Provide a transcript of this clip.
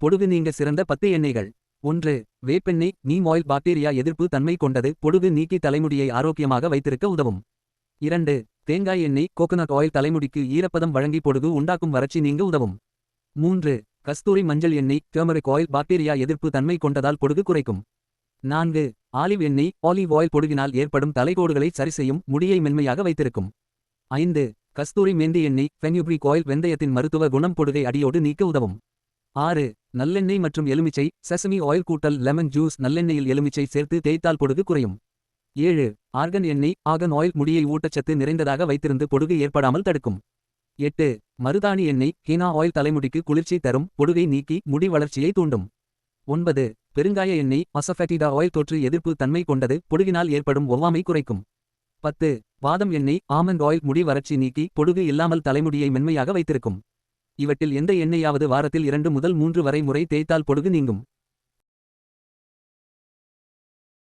பொடுகு நீங்க சிறந்த 10 எண்ணெய்கள். 1. வேப்பெண்ணெய் நீம் ஆயில் பாக்டீரியா எதிர்ப்பு தன்மை கொண்டது, பொடுகு நீக்கி தலைமுடியை ஆரோக்கியமாக வைத்திருக்க உதவும். 2. தேங்காய் எண்ணெய் கோகனட் ஆயில் தலைமுடிக்கு ஈரப்பதம் வழங்கி பொடுகு உண்டாக்கும் வறட்சி நீங்க உதவும். 3. கஸ்தூரி மஞ்சள் எண்ணெய் டர்மரிக் ஆயில் பாக்டீரியா எதிர்ப்பு தன்மை கொண்டதால் பொடுகு குறைக்கும். 4. ஆலிவ் எண்ணெய் ஆலிவ் ஆயில் பொடுகினால் ஏற்படும் தலைகோடுகளை சரிசெய்யும், முடியை மென்மையாக வைத்திருக்கும். 5. கஸ்தூரி மேந்தி எண்ணெய் ஃபென்யுப்ரிக் ஆயில் வெந்தயத்தின் மருத்துவ குணம் பொடுகை அடியோடு நீக்க உதவும். 6. நல்லெண்ணெய் மற்றும் எலுமிச்சை செசமி ஆயில் கூட்டல் லெமன் ஜூஸ் நல்லெண்ணெயில் எலுமிச்சை சேர்த்து தேய்த்தால் பொடுகு குறையும். 7. ஆர்கன் எண்ணெய் ஆர்கன் ஆயில் முடியை ஊட்டச்சத்து நிறைந்ததாக வைத்திருந்து பொடுகு ஏற்படாமல் தடுக்கும். 8. மருதாணி எண்ணெய் ஹீனா ஆயில் தலைமுடிக்கு குளிர்ச்சி தரும், பொடுகை நீக்கி முடி வளர்ச்சியை தூண்டும். 9. பெருங்காய எண்ணெய் அசஃபெட்டிடா ஆயில் தொற்று எதிர்ப்பு தன்மை கொண்டது, பொடுகினால் ஏற்படும் ஒவ்வாமை குறைக்கும். 10. பாதம் எண்ணெய் ஆமண்ட் ஆயில் முடி வறட்சி நீக்கி பொடுகு இல்லாமல் தலைமுடியை மென்மையாக வைத்திருக்கும். இவற்றில் எந்த எண்ணெயாவது வாரத்தில் 2 முதல் 3 வரை முறை தேய்த்தால் பொடுகு நீங்கும்.